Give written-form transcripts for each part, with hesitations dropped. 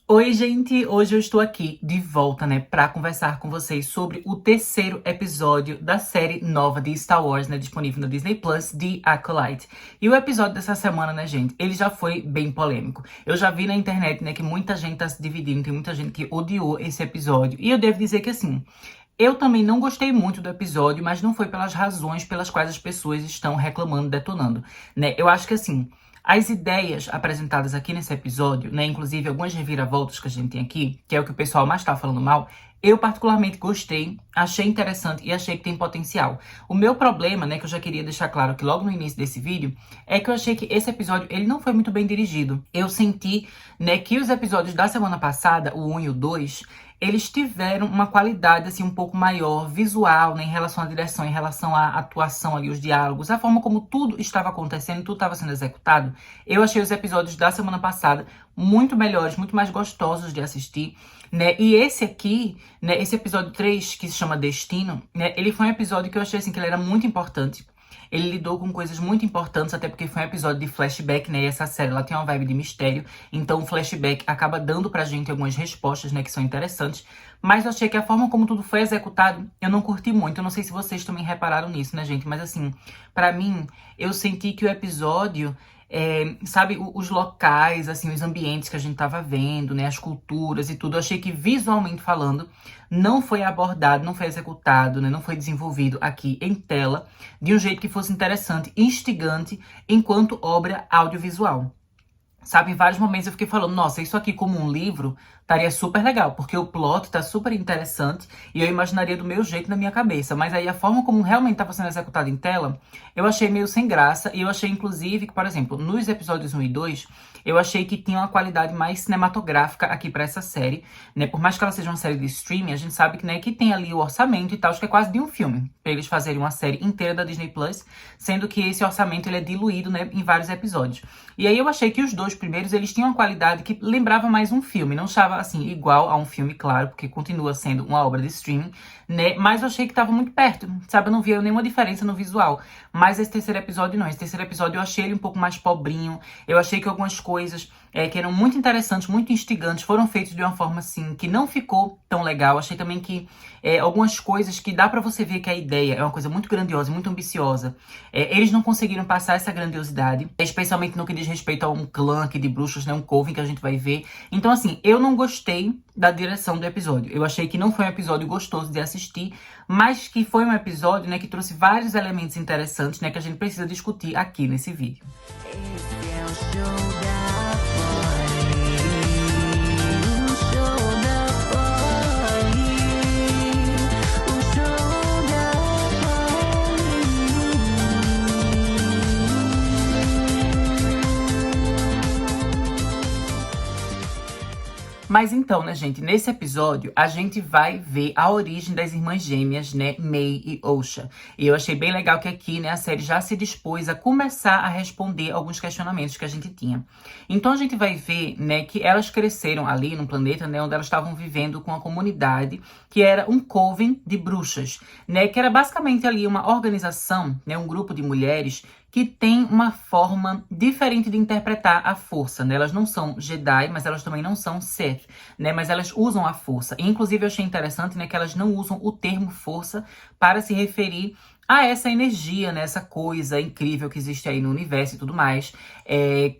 Oi, gente! Hoje eu estou aqui de volta, pra conversar com vocês sobre o terceiro episódio da série nova de Star Wars, disponível no Disney Plus, The Acolyte. E o episódio dessa semana, gente, ele já foi bem polêmico. Eu já vi na internet, que muita gente tá se dividindo, tem muita gente que odiou esse episódio. E eu devo dizer que, assim, eu também não gostei muito do episódio, mas não foi pelas razões pelas quais as pessoas estão reclamando, detonando, Eu acho que, assim, as ideias apresentadas aqui nesse episódio, inclusive algumas reviravoltas que a gente tem aqui, que é o que o pessoal mais tá falando mal, eu particularmente gostei, achei interessante e achei que tem potencial. O meu problema, que eu já queria deixar claro aqui logo no início desse vídeo, é que eu achei que esse episódio, ele não foi muito bem dirigido. Eu senti, que os episódios da semana passada, o 1 e o 2, eles tiveram uma qualidade, assim, um pouco maior, visual, em relação à direção, em relação à atuação ali, os diálogos, a forma como tudo estava acontecendo, tudo estava sendo executado. Eu achei os episódios da semana passada muito melhores, muito mais gostosos de assistir, E esse aqui, esse episódio 3, que se chama Destino, ele foi um episódio que eu achei, assim, que ele era muito importante. Ele lidou com coisas muito importantes, até porque foi um episódio de flashback, E essa série, ela tem uma vibe de mistério. Então, o flashback acaba dando pra gente algumas respostas, que são interessantes. Mas eu achei que a forma como tudo foi executado, eu não curti muito. Eu não sei se vocês também repararam nisso, gente? Mas, assim, pra mim, eu senti que o episódio... sabe, os locais, assim, os ambientes que a gente tava vendo, as culturas e tudo, eu achei que visualmente falando, não foi abordado, não foi executado, não foi desenvolvido aqui em tela, de um jeito que fosse interessante, instigante, enquanto obra audiovisual. Sabe, em vários momentos eu fiquei falando, nossa, isso aqui como um livro estaria super legal, porque o plot tá super interessante e eu imaginaria do meu jeito na minha cabeça. Mas aí a forma como realmente estava sendo executado em tela, eu achei meio sem graça. E eu achei, inclusive, que, por exemplo, nos episódios 1 e 2, eu achei que tinha uma qualidade mais cinematográfica aqui pra essa série, Por mais que ela seja uma série de streaming, a gente sabe que, que tem ali o orçamento e tal, acho que é quase de um filme, pra eles fazerem uma série inteira da Disney Plus, sendo que esse orçamento ele é diluído, em vários episódios. E aí eu achei que os dois primeiros, eles tinham uma qualidade que lembrava mais um filme, não estava, assim, igual a um filme, claro, porque continua sendo uma obra de streaming, Mas eu achei que estava muito perto, sabe? Eu não via nenhuma diferença no visual. Mas esse terceiro episódio não. Esse terceiro episódio eu achei ele um pouco mais pobrinho. Eu achei que algumas coisas que eram muito interessantes, muito instigantes, foram feitas de uma forma, assim, que não ficou tão legal. Achei também que algumas coisas que dá pra você ver que a ideia é uma coisa muito grandiosa, muito ambiciosa. Eles não conseguiram passar essa grandiosidade, especialmente no que diz respeito a um clã aqui de bruxos, um coven que a gente vai ver. Então, assim, eu não gostei da direção do episódio. Eu achei que não foi um episódio gostoso de assistir, mas que foi um episódio, que trouxe vários elementos interessantes, que a gente precisa discutir aqui nesse vídeo. Esse é o show da Mas então, gente, nesse episódio, a gente vai ver a origem das irmãs gêmeas, May e Osha. E eu achei bem legal que aqui, a série já se dispôs a começar a responder alguns questionamentos que a gente tinha. Então a gente vai ver, que elas cresceram ali no planeta, onde elas estavam vivendo com a comunidade, que era um coven de bruxas, que era basicamente ali uma organização, um grupo de mulheres que tem uma forma diferente de interpretar a força, Elas não são Jedi, mas elas também não são Sith, Mas elas usam a força. E, inclusive, eu achei interessante, que elas não usam o termo força para se referir a essa energia, essa coisa incrível que existe aí no universo e tudo mais,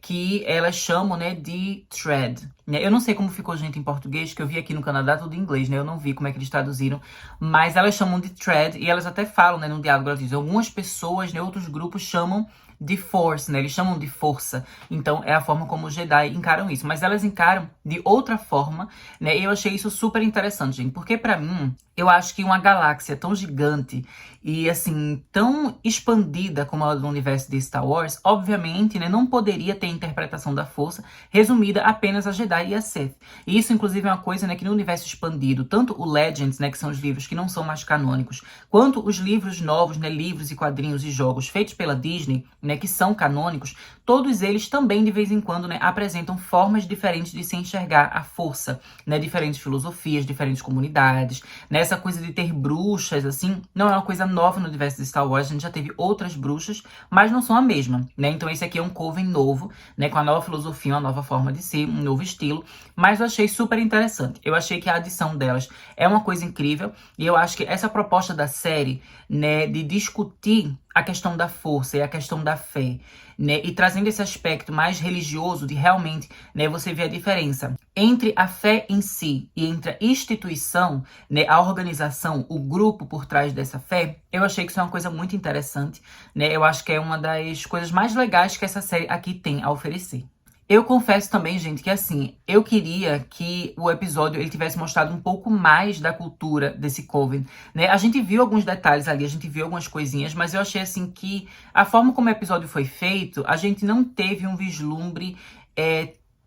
que elas chamam, de Thread. Eu não sei como ficou, gente, em português, que eu vi aqui no Canadá tudo em inglês, Eu não vi como é que eles traduziram, mas elas chamam de Thread, e elas até falam, no diálogo, elas dizem, algumas pessoas, outros grupos chamam de Force, Eles chamam de força. Então, é a forma como os Jedi encaram isso. Mas elas encaram de outra forma, E eu achei isso super interessante, gente. Porque, pra mim, eu acho que uma galáxia tão gigante e, assim, tão expandida como a do universo de Star Wars, obviamente, não poderia ter interpretação da força resumida apenas a Jedi e a Sith. E isso, inclusive, é uma coisa, que no universo expandido, tanto o Legends, que são os livros que não são mais canônicos, quanto os livros novos, livros e quadrinhos e jogos feitos pela Disney, que são canônicos, todos eles também, de vez em quando, apresentam formas diferentes de se enxergar a força, Diferentes filosofias, diferentes comunidades, Essa coisa de ter bruxas, assim, não é uma coisa nova no universo de Star Wars. A gente já teve outras bruxas, mas não são a mesma, né? Então esse aqui é um coven novo, né? Com a nova filosofia, uma nova forma de ser, um novo estilo. Mas eu achei super interessante. Eu achei que a adição delas é uma coisa incrível. E eu acho que essa proposta da série, né? De discutir a questão da força e a questão da fé, né? E trazendo esse aspecto mais religioso de realmente, né? Você vê a diferença entre a fé em si e entre a instituição, né? A organização, o grupo por trás dessa fé. Eu achei que isso é uma coisa muito interessante, né? Eu acho que é uma das coisas mais legais que essa série aqui tem a oferecer. Eu confesso também, gente, que assim, eu queria que o episódio ele tivesse mostrado um pouco mais da cultura desse Coven, né? A gente viu alguns detalhes ali, a gente viu algumas coisinhas, mas eu achei assim que a forma como o episódio foi feito, a gente não teve um vislumbre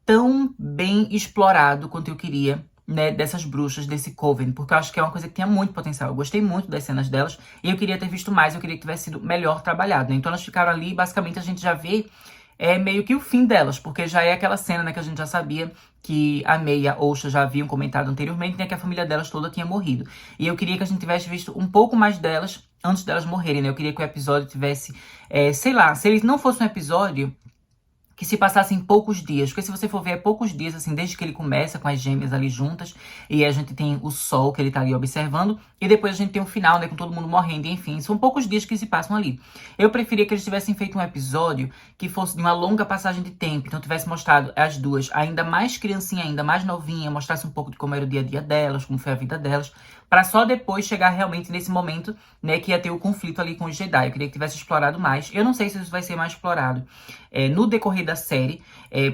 tão bem explorado quanto eu queria, né, dessas bruxas, desse Coven, porque eu acho que é uma coisa que tinha muito potencial. Eu gostei muito das cenas delas e eu queria ter visto mais, eu queria que tivesse sido melhor trabalhado, né? Então elas ficaram ali, basicamente a gente já vê meio que o fim delas, porque já é aquela cena, né, que a gente já sabia que a May e a Osha já haviam comentado anteriormente, né, que a família delas toda tinha morrido. E eu queria que a gente tivesse visto um pouco mais delas antes delas morrerem, né? Eu queria que o episódio tivesse, sei lá, se ele não fosse um episódio que se passasse em poucos dias, porque se você for ver, é poucos dias, assim, desde que ele começa com as gêmeas ali juntas, e a gente tem o sol que ele tá ali observando, e depois a gente tem o final, né, com todo mundo morrendo, enfim, são poucos dias que se passam ali. Eu preferia que eles tivessem feito um episódio que fosse de uma longa passagem de tempo, então tivesse mostrado as duas ainda mais criancinha, ainda mais novinha, mostrasse um pouco de como era o dia a dia delas, como foi a vida delas, para só depois chegar realmente nesse momento, né, que ia ter o conflito ali com os Jedi. Eu queria que tivesse explorado mais. Eu não sei se isso vai ser mais explorado no decorrer da série,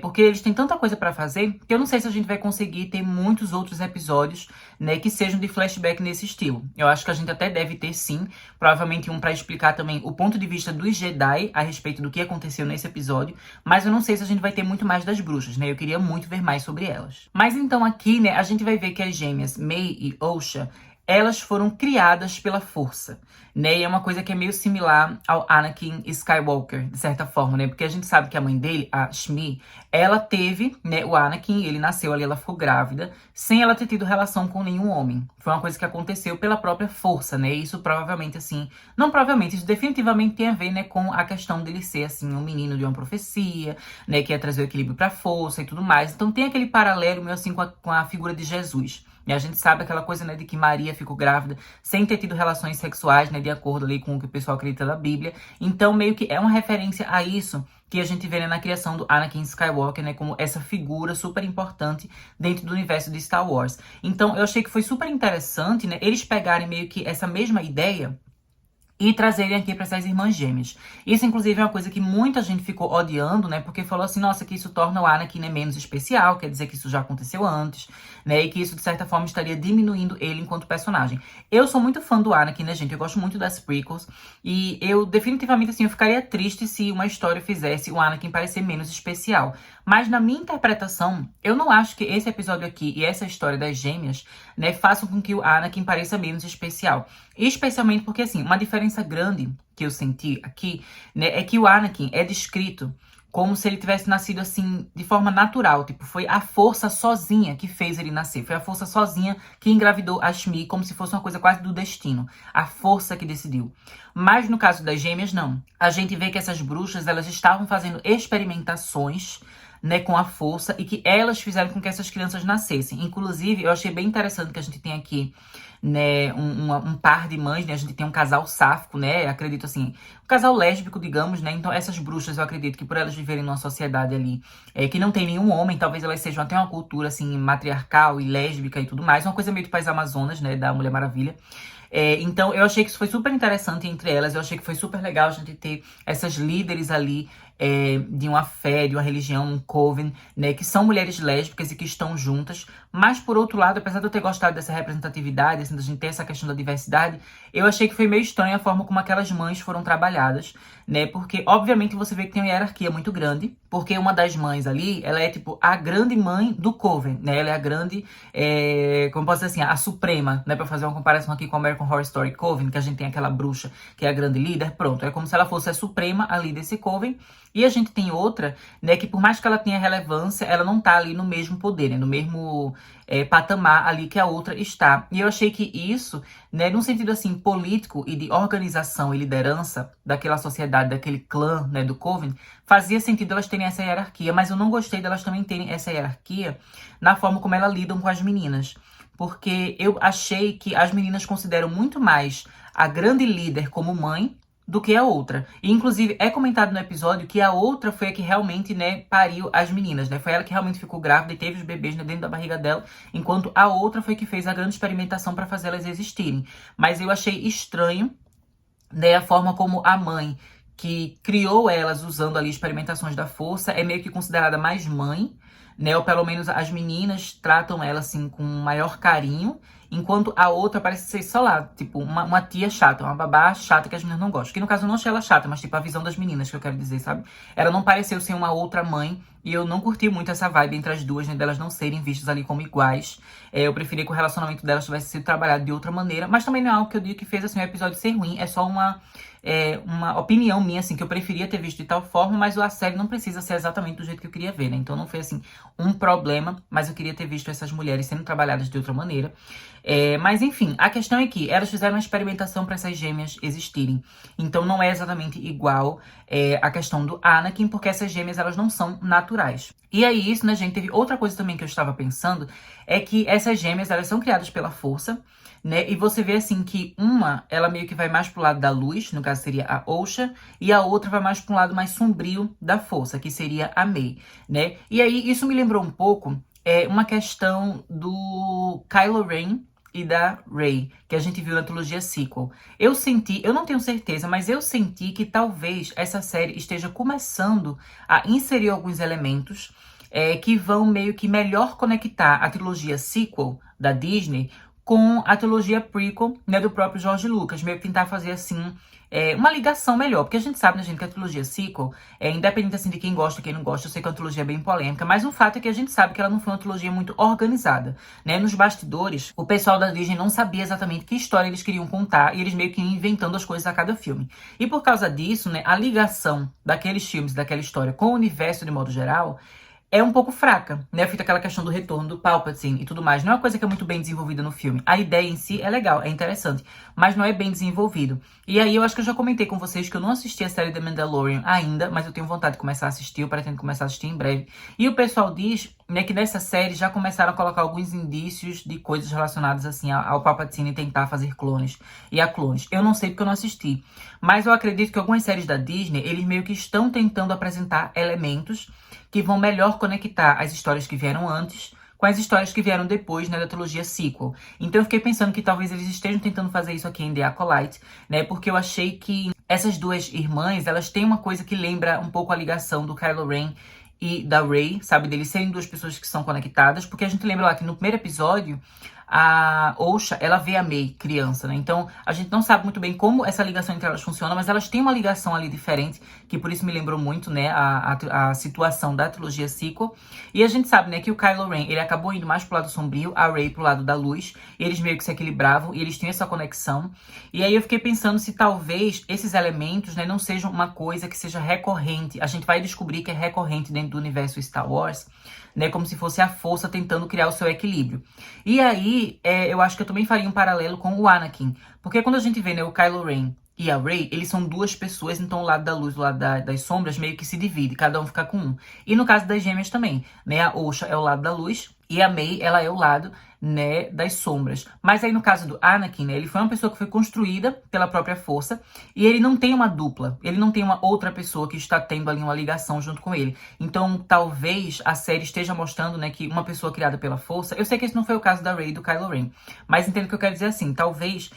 porque eles têm tanta coisa para fazer que eu não sei se a gente vai conseguir ter muitos outros episódios, né, que sejam de flashback nesse estilo. Eu acho que a gente até deve ter, sim, provavelmente um para explicar também o ponto de vista dos Jedi a respeito do que aconteceu nesse episódio, mas eu não sei se a gente vai ter muito mais das bruxas, né? Eu queria muito ver mais sobre elas. Mas então aqui, né, a gente vai ver que as gêmeas May e Osha, elas foram criadas pela força, né? E é uma coisa que é meio similar ao Anakin Skywalker, de certa forma, né? Porque a gente sabe que a mãe dele, a Shmi, ela teve, né, o Anakin, ele nasceu ali, ela ficou grávida, sem ela ter tido relação com nenhum homem. Foi uma coisa que aconteceu pela própria força, né? E isso provavelmente, assim, não provavelmente, isso definitivamente tem a ver, né, com a questão dele ser, assim, um menino de uma profecia, né, que ia trazer o equilíbrio pra força e tudo mais. Então tem aquele paralelo, meio assim, com a figura de Jesus. E a gente sabe aquela coisa, né, de que Maria ficou grávida sem ter tido relações sexuais, né, de acordo ali com o que o pessoal acredita da Bíblia. Então, meio que é uma referência a isso que a gente vê, né, na criação do Anakin Skywalker, né, como essa figura super importante dentro do universo de Star Wars. Então, eu achei que foi super interessante, né, eles pegarem meio que essa mesma ideia e trazerem aqui para essas irmãs gêmeas. Isso, inclusive, é uma coisa que muita gente ficou odiando, né? Porque falou assim, nossa, que isso torna o Anakin, né, menos especial, quer dizer que isso já aconteceu antes, né? E que isso, de certa forma, estaria diminuindo ele enquanto personagem. Eu sou muito fã do Anakin, né, gente? Eu gosto muito das prequels. E eu, definitivamente, assim, eu ficaria triste se uma história fizesse o Anakin parecer menos especial. Mas, na minha interpretação, eu não acho que esse episódio aqui e essa história das gêmeas, né, façam com que o Anakin pareça menos especial. Especialmente porque, assim, uma diferença grande que eu senti aqui, né, é que o Anakin é descrito como se ele tivesse nascido, assim, de forma natural. Tipo, foi a força sozinha que fez ele nascer. Foi a força sozinha que engravidou a Shmi, como se fosse uma coisa quase do destino. A força que decidiu. Mas no caso das gêmeas, não. A gente vê que essas bruxas, elas estavam fazendo experimentações, né, com a força, e que elas fizeram com que essas crianças nascessem. Inclusive, eu achei bem interessante que a gente tem aqui, né, um par de mães, né, a gente tem um casal sáfico, né, acredito assim, um casal lésbico, digamos, né, então essas bruxas, eu acredito que por elas viverem numa sociedade ali, que não tem nenhum homem, talvez elas sejam até uma cultura, assim, matriarcal e lésbica e tudo mais, uma coisa meio tipo as Amazonas, né, da Mulher Maravilha. Então, eu achei que isso foi super interessante entre elas. Eu achei que foi super legal a gente ter essas líderes ali de uma fé, de uma religião, um coven, né? Que são mulheres lésbicas e que estão juntas. Mas, por outro lado, apesar de eu ter gostado dessa representatividade, assim, da gente ter essa questão da diversidade, eu achei que foi meio estranha a forma como aquelas mães foram trabalhadas, né? Porque, obviamente, você vê que tem uma hierarquia muito grande. Porque uma das mães ali, ela é, tipo, a grande mãe do coven, né? Ela é a grande, como posso dizer assim, a suprema, né? Pra fazer uma comparação aqui com o American Horror Story Coven, que a gente tem aquela bruxa que é a grande líder. Pronto, é como se ela fosse a suprema ali desse coven. E a gente tem outra, né, que por mais que ela tenha relevância, ela não tá ali no mesmo poder, né, no mesmo patamar ali que a outra está. E eu achei que isso, né, num sentido assim político e de organização e liderança daquela sociedade, daquele clã, né, do Coven, fazia sentido elas terem essa hierarquia, mas eu não gostei delas também terem essa hierarquia na forma como elas lidam com as meninas. Porque eu achei que as meninas consideram muito mais a grande líder como mãe do que a outra. E, inclusive, é comentado no episódio que a outra foi a que realmente, né, pariu as meninas, né? Foi ela que realmente ficou grávida e teve os bebês, né, dentro da barriga dela, enquanto a outra foi que fez a grande experimentação para fazer elas existirem. Mas eu achei estranho, né, a forma como a mãe que criou elas usando ali experimentações da força é meio que considerada mais mãe, né? Ou pelo menos as meninas tratam ela assim com maior carinho, enquanto a outra parece ser só lá, tipo, uma tia chata, uma babá chata que as meninas não gostam. Que no caso eu não achei ela chata, mas tipo a visão das meninas que eu quero dizer, sabe? Ela não pareceu ser uma outra mãe. E eu não curti muito essa vibe entre as duas, né? Delas não serem vistas ali como iguais. Eu preferia que o relacionamento delas tivesse sido trabalhado de outra maneira. Mas também não é algo que eu digo que fez assim, o episódio ser ruim. É só uma opinião minha, assim, que eu preferia ter visto de tal forma. Mas a série não precisa ser exatamente do jeito que eu queria ver, né? Então não foi, assim, um problema. Mas eu queria ter visto essas mulheres sendo trabalhadas de outra maneira. Mas enfim, a questão é que elas fizeram uma experimentação para essas gêmeas existirem. Então não é exatamente igual a questão do Anakin, porque essas gêmeas elas não são naturais. E aí isso, né, gente, teve outra coisa também que eu estava pensando, é que essas gêmeas elas são criadas pela força, né? E você vê assim que uma, ela meio que vai mais pro lado da luz, no caso seria a Osha, e a outra vai mais pro lado mais sombrio da força, que seria a Mei, né? E aí isso me lembrou um pouco uma questão do Kylo Ren e da Rey, que a gente viu na trilogia sequel. Eu senti, eu não tenho certeza, mas eu senti que talvez essa série esteja começando a inserir alguns elementos que vão meio que melhor conectar a trilogia sequel da Disney com a trilogia prequel, né, do próprio George Lucas, meio que tentar fazer assim uma ligação melhor, porque a gente sabe, né, gente, que a trilogia sequel, independente assim de quem gosta e quem não gosta, eu sei que é uma trilogia bem polêmica, mas o fato é que a gente sabe que ela não foi uma trilogia muito organizada, né? Nos bastidores, o pessoal da Disney não sabia exatamente que história eles queriam contar e eles meio que iam inventando as coisas a cada filme. E por causa disso, né, a ligação daqueles filmes, daquela história com o universo de modo geral é um pouco fraca, né? Fica aquela questão do retorno do Palpatine e tudo mais. Não é uma coisa que é muito bem desenvolvida no filme. A ideia em si é legal, é interessante, mas não é bem desenvolvido. E aí eu acho que eu já comentei com vocês que eu não assisti a série The Mandalorian ainda, mas eu tenho vontade de começar a assistir, eu pretendo começar a assistir em breve. E o pessoal diz, né, que nessa série já começaram a colocar alguns indícios de coisas relacionadas assim ao Palpatine tentar fazer clones e a clones. Eu não sei porque eu não assisti, mas eu acredito que algumas séries da Disney, eles meio que estão tentando apresentar elementos que vão melhor conectar as histórias que vieram antes com as histórias que vieram depois, né, da trilogia sequel. Então eu fiquei pensando que talvez eles estejam tentando fazer isso aqui em The Acolyte, né, porque eu achei que essas duas irmãs, elas têm uma coisa que lembra um pouco a ligação do Kylo Ren e da Rey, sabe, deles serem duas pessoas que são conectadas, porque a gente lembra lá que no primeiro episódio, a Osha, ela vê a Mei criança, né? Então, a gente não sabe muito bem como essa ligação entre elas funciona, mas elas têm uma ligação ali diferente, que por isso me lembrou muito, né, a situação da trilogia sequel. E a gente sabe, né, que o Kylo Ren, ele acabou indo mais pro lado sombrio, a Rey pro lado da luz, e eles meio que se equilibravam, e eles tinham essa conexão. E aí eu fiquei pensando se talvez esses elementos, né, não sejam uma coisa que seja recorrente. A gente vai descobrir que é recorrente dentro do universo Star Wars, né, como se fosse a força tentando criar o seu equilíbrio. E aí, eu acho que eu também faria um paralelo com o Anakin, porque quando a gente vê, né, o Kylo Ren e a Rey, eles são duas pessoas, então o lado da luz e o lado das sombras meio que se divide, cada um fica com um. E no caso das gêmeas também, né, a Osha é o lado da luz e a Mei, ela é o lado, né, das sombras. Mas aí no caso do Anakin, né, ele foi uma pessoa que foi construída pela própria força e ele não tem uma dupla, ele não tem uma outra pessoa que está tendo ali uma ligação junto com ele. Então talvez a série esteja mostrando, né, que uma pessoa criada pela força, eu sei que esse não foi o caso da Rey e do Kylo Ren, mas entendo que eu quero dizer assim, talvez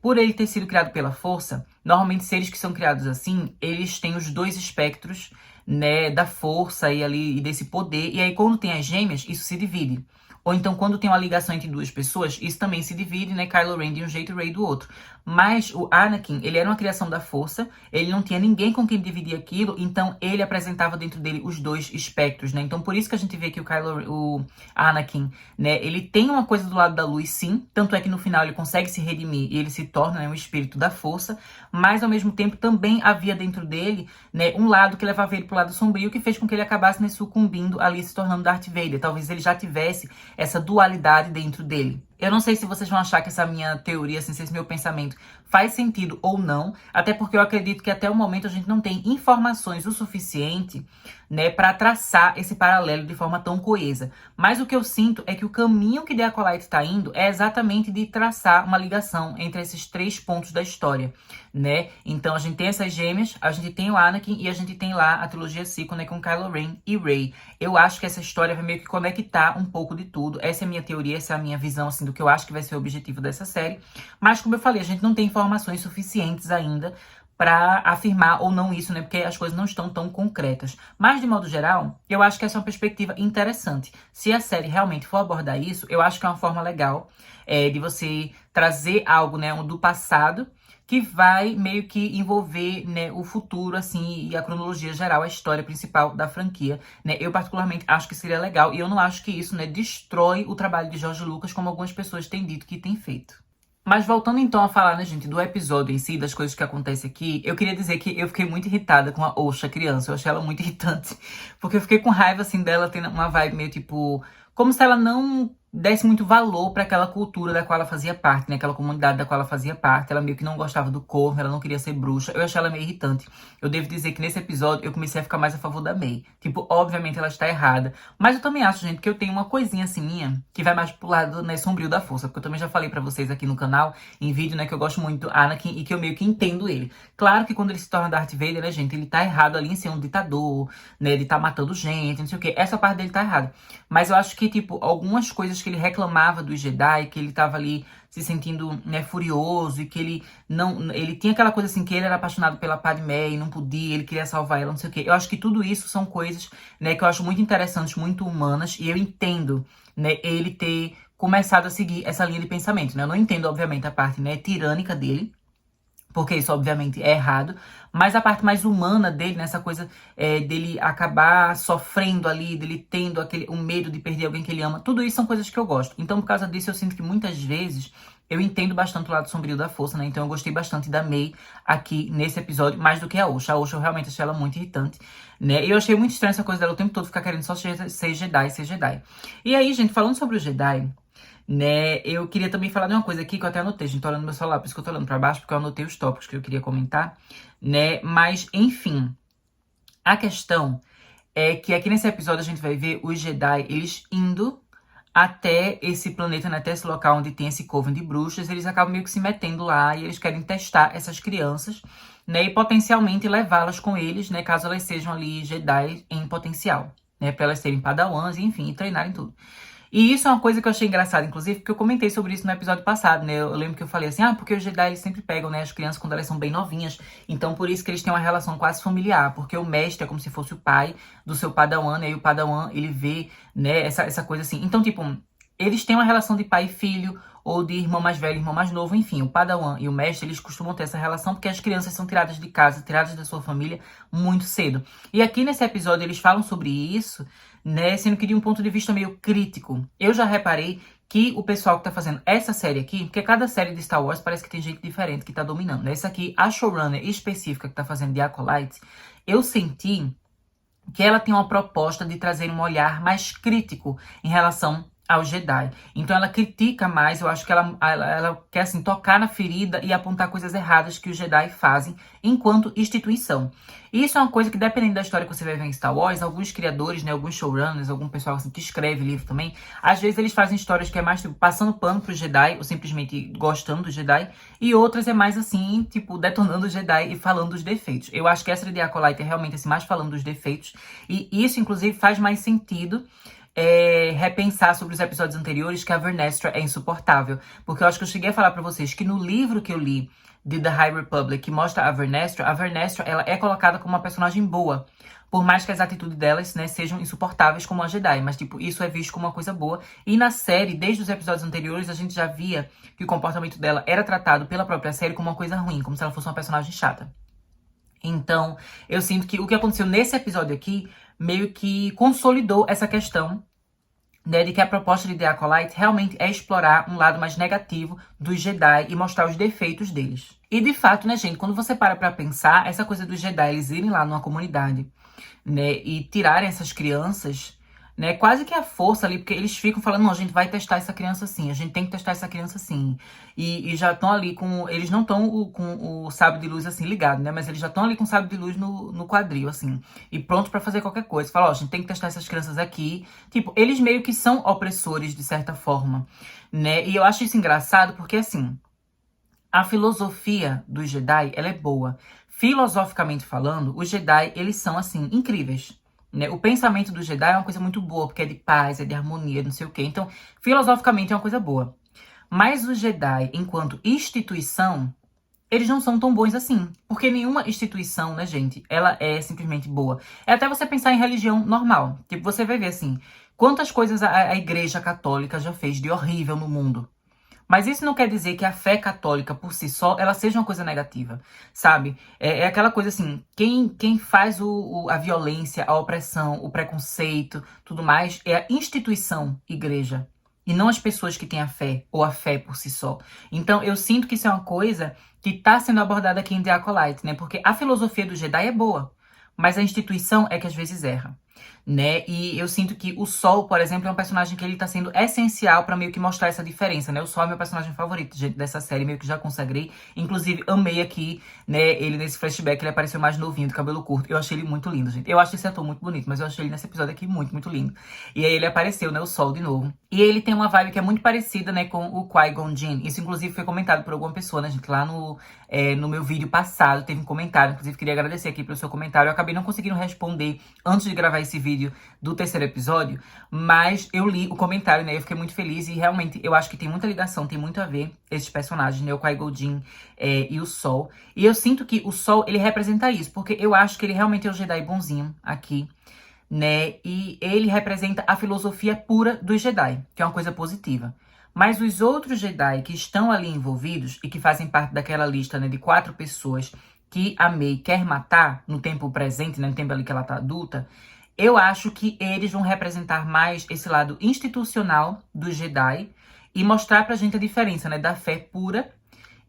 por ele ter sido criado pela força, normalmente seres que são criados assim, eles têm os dois espectros, né, da força e ali e desse poder. E aí, quando tem as gêmeas, isso se divide. Ou então, quando tem uma ligação entre duas pessoas, isso também se divide, né? Kylo Ren de um jeito e Rey do outro. Mas o Anakin, ele era uma criação da força, ele não tinha ninguém com quem dividir aquilo, então ele apresentava dentro dele os dois espectros, né? Então, por isso que a gente vê que o Anakin, né, ele tem uma coisa do lado da luz, sim. Tanto é que no final ele consegue se redimir e ele se torna, né, um espírito da força. Mas, ao mesmo tempo, também havia dentro dele, né, um lado que levava ele pro lado sombrio, que fez com que ele acabasse, né, sucumbindo ali, se tornando Darth Vader. Talvez ele já tivesse essa dualidade dentro dele. Eu não sei se vocês vão achar que essa minha teoria, assim, se esse meu pensamento faz sentido ou não, até porque eu acredito que até o momento a gente não tem informações o suficiente, né, para traçar esse paralelo de forma tão coesa. Mas o que eu sinto é que o caminho que The Acolyte está indo é exatamente de traçar uma ligação entre esses três pontos da história, né? Então a gente tem essas gêmeas, a gente tem o Anakin e a gente tem lá a trilogia sequel, né, com Kylo Ren e Rey. Eu acho que essa história vai meio que conectar um pouco de tudo. Essa é a minha teoria, essa é a minha visão, assim, do que eu acho que vai ser o objetivo dessa série. Mas, como eu falei, a gente não tem informações suficientes ainda para afirmar ou não isso, né? Porque as coisas não estão tão concretas. Mas, de modo geral, eu acho que essa é uma perspectiva interessante. Se a série realmente for abordar isso, eu acho que é uma forma legal de você trazer algo, né, do passado, que vai meio que envolver, né, o futuro, assim, e a cronologia geral, a história principal da franquia, né? Eu, particularmente, acho que seria legal, e eu não acho que isso, né, destrói o trabalho de George Lucas, como algumas pessoas têm dito que tem feito. Mas voltando então a falar, né, gente, do episódio em si, das coisas que acontecem aqui, eu queria dizer que eu fiquei muito irritada com a Osha criança. Eu achei ela muito irritante. Porque eu fiquei com raiva, assim, dela tendo uma vibe meio tipo... Como se ela não desse muito valor para aquela cultura da qual ela fazia parte, né? Aquela comunidade da qual ela fazia parte. Ela meio que não gostava do corvo, ela não queria ser bruxa. Eu achei ela meio irritante. Eu devo dizer que nesse episódio eu comecei a ficar mais a favor da May. Tipo, obviamente ela está errada. Mas eu também acho, gente, que eu tenho uma coisinha assim minha que vai mais pro lado, né, sombrio da força. Porque eu também já falei pra vocês aqui no canal, em vídeo, né, que eu gosto muito do Anakin e que eu meio que entendo ele. Claro que quando ele se torna Darth Vader, né, gente, ele tá errado ali em ser um ditador, né, ele tá matando gente, não sei o quê. Essa parte dele tá errada. Mas eu acho que, tipo, algumas coisas que ele reclamava dos Jedi, que ele tava ali se sentindo, né, furioso e que ele não... Ele tinha aquela coisa assim, que ele era apaixonado pela Padmé e não podia, ele queria salvar ela, não sei o quê. Eu acho que tudo isso são coisas, né, que eu acho muito interessantes, muito humanas, e eu entendo, né, ele ter começado a seguir essa linha de pensamento, né? Eu não entendo, obviamente, a parte, né, tirânica dele, porque isso, obviamente, é errado. Mas a parte mais humana dele, nessa coisa dele acabar sofrendo ali, dele tendo o medo de perder alguém que ele ama, tudo isso são coisas que eu gosto. Então, por causa disso, eu sinto que muitas vezes eu entendo bastante o lado sombrio da força, né? Então eu gostei bastante da May aqui nesse episódio, mais do que a Osha. A Osha eu realmente achei ela muito irritante, né? E eu achei muito estranho essa coisa dela o tempo todo ficar querendo só ser Jedi, ser Jedi. E aí, gente, falando sobre o Jedi, né, eu queria também falar de uma coisa aqui que eu até anotei, gente, tô olhando no meu celular, por isso que eu tô olhando pra baixo, porque eu anotei os tópicos que eu queria comentar, né, mas, enfim, a questão é que aqui nesse episódio a gente vai ver os Jedi, eles indo até esse planeta, né, até esse local onde tem esse coven de bruxas, eles acabam meio que se metendo lá e eles querem testar essas crianças, né, e potencialmente levá-las com eles, né, caso elas sejam ali Jedi em potencial, né, pra elas serem padawans, enfim, e treinarem tudo. E isso é uma coisa que eu achei engraçada, inclusive, porque eu comentei sobre isso no episódio passado, né? Eu lembro que eu falei assim, porque os Jedi eles sempre pegam, né, as crianças quando elas são bem novinhas. Então, por isso que eles têm uma relação quase familiar, porque o mestre é como se fosse o pai do seu Padawan, né? E o Padawan, ele vê, né, essa coisa assim. Então, tipo, eles têm uma relação de pai e filho, ou de irmão mais velho, irmão mais novo, enfim. O Padawan e o mestre, eles costumam ter essa relação porque as crianças são tiradas de casa, tiradas da sua família muito cedo. E aqui nesse episódio eles falam sobre isso, né, sendo que de um ponto de vista meio crítico. Eu já reparei que o pessoal que tá fazendo essa série aqui, porque cada série de Star Wars parece que tem gente diferente que tá dominando, né? Essa aqui, a showrunner específica que tá fazendo The Acolyte, eu senti que ela tem uma proposta de trazer um olhar mais crítico em relação ao Jedi. Então ela critica mais, eu acho que ela quer assim, tocar na ferida e apontar coisas erradas que os Jedi fazem enquanto instituição. E isso é uma coisa que, dependendo da história que você vai ver em Star Wars, alguns criadores, né, alguns showrunners, algum pessoal assim, que escreve livro também, às vezes eles fazem histórias que é mais tipo, passando pano pro Jedi, ou simplesmente gostando do Jedi, e outras é mais assim, tipo, detonando o Jedi e falando dos defeitos. Eu acho que essa de The Acolyte é realmente assim, mais falando dos defeitos, e isso, inclusive, faz mais sentido repensar sobre os episódios anteriores que a Vernestra é insuportável. Porque eu acho que eu cheguei a falar pra vocês que no livro que eu li de The High Republic, que mostra a Vernestra ela é colocada como uma personagem boa. Por mais que as atitudes delas, né, sejam insuportáveis como a Jedi. Mas, tipo, isso é visto como uma coisa boa. E na série, desde os episódios anteriores, a gente já via que o comportamento dela era tratado pela própria série como uma coisa ruim, como se ela fosse uma personagem chata. Então, eu sinto que o que aconteceu nesse episódio aqui meio que consolidou essa questão, né, de que a proposta de The Acolyte realmente é explorar um lado mais negativo dos Jedi e mostrar os defeitos deles. E de fato, né, gente, quando você para pra pensar, essa coisa dos Jedi, eles irem lá numa comunidade, né, e tirarem essas crianças, né, quase que a força ali, porque eles ficam falando, não, a gente vai testar essa criança assim, a gente tem que testar essa criança assim. E já estão ali com, eles não estão com o sábio de luz assim ligado, né, mas eles já estão ali com o sábio de luz no quadril, assim, e pronto pra fazer qualquer coisa. Fala, ó, a gente tem que testar essas crianças aqui. Tipo, eles meio que são opressores de certa forma, né, e eu acho isso engraçado porque, assim, a filosofia dos Jedi, ela é boa. Filosoficamente falando, os Jedi, eles são, assim, incríveis, né? O pensamento do Jedi é uma coisa muito boa, porque é de paz, é de harmonia, não sei o quê. Então, filosoficamente é uma coisa boa. Mas os Jedi, enquanto instituição, eles não são tão bons assim. Porque nenhuma instituição, né, gente, ela é simplesmente boa. É até você pensar em religião normal. Tipo, você vai ver, assim, quantas coisas a Igreja Católica já fez de horrível no mundo. Mas isso não quer dizer que a fé católica por si só, ela seja uma coisa negativa, sabe? É aquela coisa assim, quem faz a violência, a opressão, o preconceito, tudo mais, é a instituição igreja. E não as pessoas que têm a fé, ou a fé por si só. Então, eu sinto que isso é uma coisa que está sendo abordada aqui em The Acolyte, né? Porque a filosofia do Jedi é boa, mas a instituição é que às vezes erra, né? E eu sinto que o Sol, por exemplo, é um personagem que ele tá sendo essencial pra meio que mostrar essa diferença, né? O Sol é meu personagem favorito, gente, dessa série, meio que já consagrei. Inclusive, amei aqui, né, ele nesse flashback, ele apareceu mais novinho, de cabelo curto. Eu achei ele muito lindo, gente. Eu acho esse ator muito bonito, mas eu achei ele nesse episódio aqui muito, muito lindo. E aí ele apareceu, né, o Sol de novo. E ele tem uma vibe que é muito parecida, né, com o Qui-Gon Jinn. Isso, inclusive, foi comentado por alguma pessoa, né, gente? Lá no meu vídeo passado, teve um comentário. Inclusive, queria agradecer aqui pelo seu comentário. Eu acabei não conseguindo responder antes de gravar esse vídeo do terceiro episódio, mas eu li o comentário, né? Eu fiquei muito feliz e realmente eu acho que tem muita ligação, tem muito a ver esses personagens, né? O Qui-Gon Jinn e o Sol. E eu sinto que o Sol, ele representa isso, porque eu acho que ele realmente é o Jedi bonzinho aqui, né? E ele representa a filosofia pura dos Jedi, que é uma coisa positiva. Mas os outros Jedi que estão ali envolvidos e que fazem parte daquela lista, né, de 4 pessoas que a Mei quer matar no tempo presente, né, no tempo ali que ela tá adulta, eu acho que eles vão representar mais esse lado institucional dos Jedi e mostrar pra gente a diferença, né, da fé pura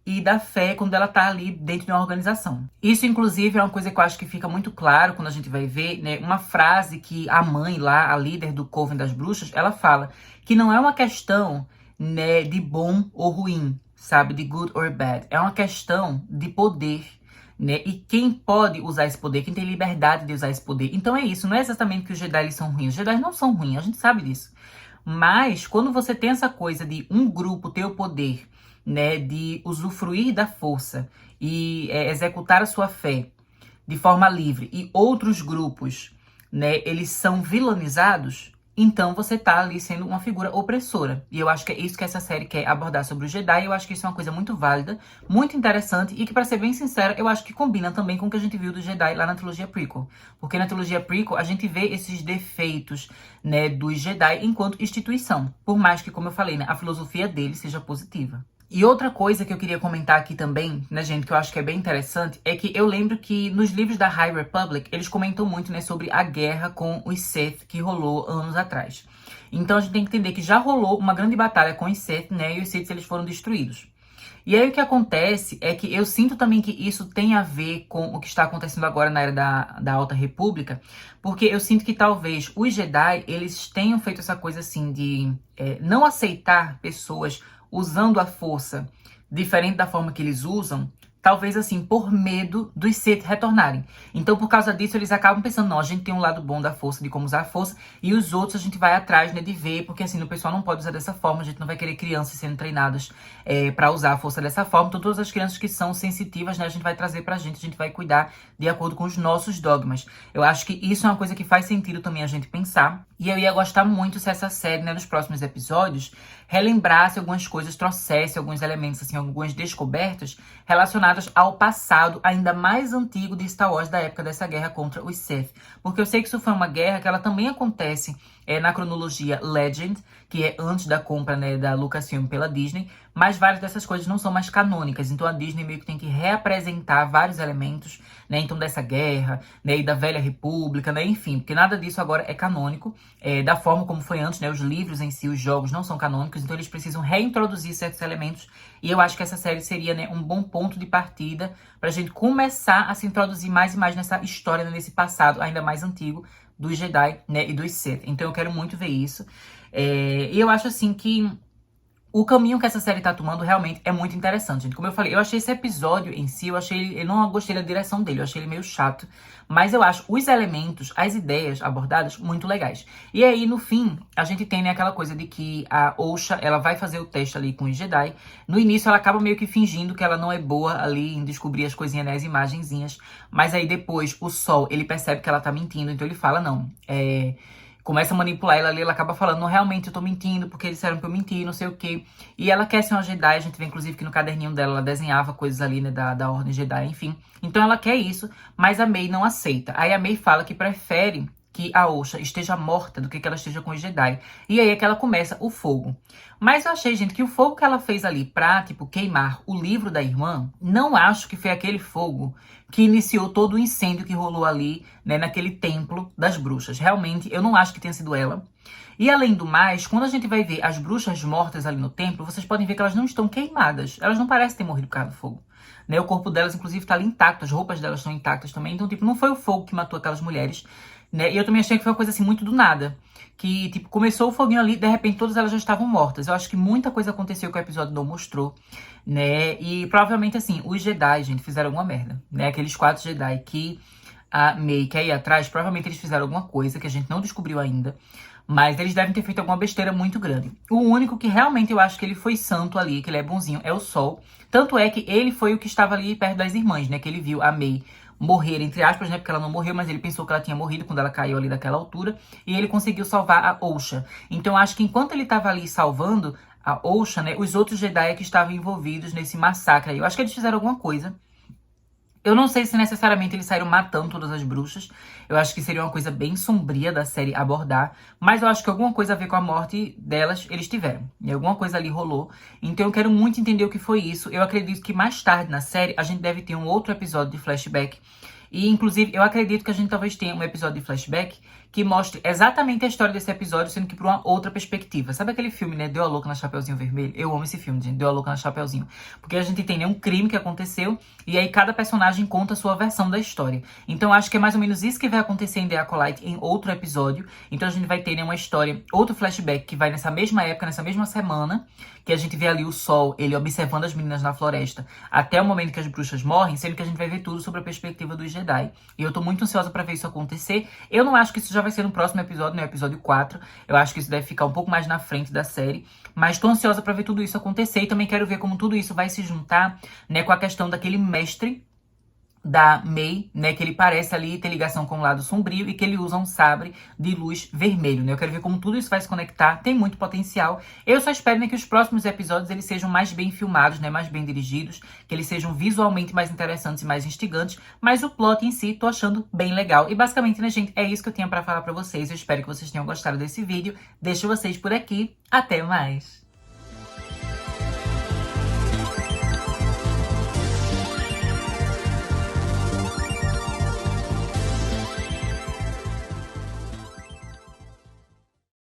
e da fé quando ela tá ali dentro de uma organização. Isso, inclusive, é uma coisa que eu acho que fica muito claro quando a gente vai ver, né, uma frase que a mãe lá, a líder do Coven das Bruxas, ela fala que não é uma questão, né, de bom ou ruim, sabe, de good or bad. É uma questão de poder, né? E quem pode usar esse poder, quem tem liberdade de usar esse poder. Então é isso, não é exatamente que os Jedi eles são ruins. Os Jedi não são ruins, a gente sabe disso. Mas quando você tem essa coisa de um grupo ter o poder, né, de usufruir da força e executar a sua fé de forma livre, e outros grupos, né, eles são vilanizados, então você tá ali sendo uma figura opressora. E eu acho que é isso que essa série quer abordar sobre o Jedi. Eu acho que isso é uma coisa muito válida, muito interessante e que, pra ser bem sincera, eu acho que combina também com o que a gente viu do Jedi lá na trilogia prequel. Porque na trilogia prequel a gente vê esses defeitos, né, dos Jedi enquanto instituição. Por mais que, como eu falei, né, a filosofia deles seja positiva. E outra coisa que eu queria comentar aqui também, né, gente, que eu acho que é bem interessante, é que eu lembro que nos livros da High Republic, eles comentam muito, né, sobre a guerra com os Sith que rolou anos atrás. Então a gente tem que entender que já rolou uma grande batalha com os Sith, né, e os Sith eles foram destruídos. E aí o que acontece é que eu sinto também que isso tem a ver com o que está acontecendo agora na era da Alta República, porque eu sinto que talvez os Jedi, eles tenham feito essa coisa assim de não aceitar pessoas usando a força diferente da forma que eles usam, talvez assim, por medo dos Sith retornarem. Então, por causa disso, eles acabam pensando, não, a gente tem um lado bom da força, de como usar a força, e os outros a gente vai atrás, né, de ver, porque assim, o pessoal não pode usar dessa forma, a gente não vai querer crianças sendo treinadas pra usar a força dessa forma. Então, todas as crianças que são sensitivas, né, a gente vai trazer pra gente, a gente vai cuidar de acordo com os nossos dogmas. Eu acho que isso é uma coisa que faz sentido também a gente pensar, e eu ia gostar muito se essa série, né, nos próximos episódios, relembrasse algumas coisas, trouxesse alguns elementos, assim, algumas descobertas relacionadas ao passado ainda mais antigo de Star Wars, da época dessa guerra contra os Sith. Porque eu sei que isso foi uma guerra que ela também acontece na cronologia Legend, que é antes da compra, né, da Lucasfilm pela Disney, mas várias dessas coisas não são mais canônicas, então a Disney meio que tem que reapresentar vários elementos, né, então dessa guerra, né, e da Velha República, né, enfim, porque nada disso agora é canônico, da forma como foi antes, né, os livros em si, os jogos não são canônicos, então eles precisam reintroduzir certos elementos, e eu acho que essa série seria, né, um bom ponto de partida pra gente começar a se introduzir mais e mais nessa história, né, nesse passado ainda mais antigo dos Jedi, né, e dos Sith. Então eu quero muito ver isso. E eu acho, assim, que o caminho que essa série tá tomando realmente é muito interessante, gente. Como eu falei, eu achei esse episódio em si, eu não gostei da direção dele, eu achei ele meio chato. Mas eu acho os elementos, as ideias abordadas muito legais. E aí, no fim, a gente tem, né, aquela coisa de que a Osha, ela vai fazer o teste ali com os Jedi. No início, ela acaba meio que fingindo que ela não é boa ali em descobrir as coisinhas, né, as imagenzinhas. Mas aí depois, o Sol, ele percebe que ela tá mentindo, então ele fala, não, começa a manipular ela ali, ela acaba falando, não, realmente eu tô mentindo, porque eles disseram que eu menti, não sei o quê. E ela quer ser uma Jedi, a gente vê inclusive que no caderninho dela ela desenhava coisas ali, né, da Ordem Jedi, enfim. Então ela quer isso, mas a May não aceita. Aí a May fala que prefere que a Osha esteja morta do que ela esteja com os Jedi. E aí é que ela começa o fogo. Mas eu achei, gente, que o fogo que ela fez ali pra, tipo, queimar o livro da irmã, não acho que foi aquele fogo que iniciou todo o incêndio que rolou ali, né, naquele templo das bruxas. Realmente, eu não acho que tenha sido ela. E além do mais, quando a gente vai ver as bruxas mortas ali no templo, vocês podem ver que elas não estão queimadas. Elas não parecem ter morrido por causa do fogo. Né? O corpo delas, inclusive, tá ali intacto. As roupas delas estão intactas também. Então, tipo, não foi o fogo que matou aquelas mulheres. Né? E eu também achei que foi uma coisa assim muito do nada. Que, tipo, começou o foguinho ali, de repente todas elas já estavam mortas. Eu acho que muita coisa aconteceu que o episódio não mostrou, né? E provavelmente, assim, os Jedi, gente, fizeram alguma merda, né? Aqueles 4 Jedi que a May quer ir atrás, provavelmente eles fizeram alguma coisa que a gente não descobriu ainda. Mas eles devem ter feito alguma besteira muito grande. O único que realmente eu acho que ele foi santo ali, que ele é bonzinho, é o Sol. Tanto é que ele foi o que estava ali perto das irmãs, né? Que ele viu a May morrer, entre aspas, né? Porque ela não morreu, mas ele pensou que ela tinha morrido quando ela caiu ali daquela altura. E ele conseguiu salvar a Osha. Então, eu acho que enquanto ele estava ali salvando a Osha, né? Os outros Jedi que estavam envolvidos nesse massacre aí. Eu acho que eles fizeram alguma coisa. Eu não sei se necessariamente eles saíram matando todas as bruxas. Eu acho que seria uma coisa bem sombria da série abordar. Mas eu acho que alguma coisa a ver com a morte delas, eles tiveram. E alguma coisa ali rolou. Então eu quero muito entender o que foi isso. Eu acredito que mais tarde na série, a gente deve ter um outro episódio de flashback. E, inclusive, eu acredito que a gente talvez tenha um episódio de flashback que mostre exatamente a história desse episódio, sendo que por uma outra perspectiva. Sabe aquele filme, né? Deu a louca na Chapeuzinho Vermelho? Eu amo esse filme, gente. Deu a louca na Chapeuzinho. Porque a gente tem, né, um crime que aconteceu e aí cada personagem conta a sua versão da história. Então, acho que é mais ou menos isso que vai acontecer em The Acolyte em outro episódio. Então, a gente vai ter, né, uma história, outro flashback que vai nessa mesma época, nessa mesma semana, que a gente vê ali o Sol, ele observando as meninas na floresta, até o momento que as bruxas morrem, sendo que a gente vai ver tudo sobre a perspectiva dos Jedi. E eu tô muito ansiosa pra ver isso acontecer. Eu não acho que isso já vai ser no próximo episódio, né, o episódio 4. Eu acho que isso deve ficar um pouco mais na frente da série. Mas tô ansiosa pra ver tudo isso acontecer e também quero ver como tudo isso vai se juntar, né, com a questão daquele mestre da May, né, que ele parece ali ter ligação com o lado sombrio e que ele usa um sabre de luz vermelho, né? Eu quero ver como tudo isso vai se conectar, tem muito potencial. Eu só espero, né, que os próximos episódios eles sejam mais bem filmados, né, mais bem dirigidos, que eles sejam visualmente mais interessantes e mais instigantes, mas o plot em si tô achando bem legal. E basicamente, né, gente, é isso que eu tinha pra falar pra vocês. Eu espero que vocês tenham gostado desse vídeo. Deixo vocês por aqui. Até mais!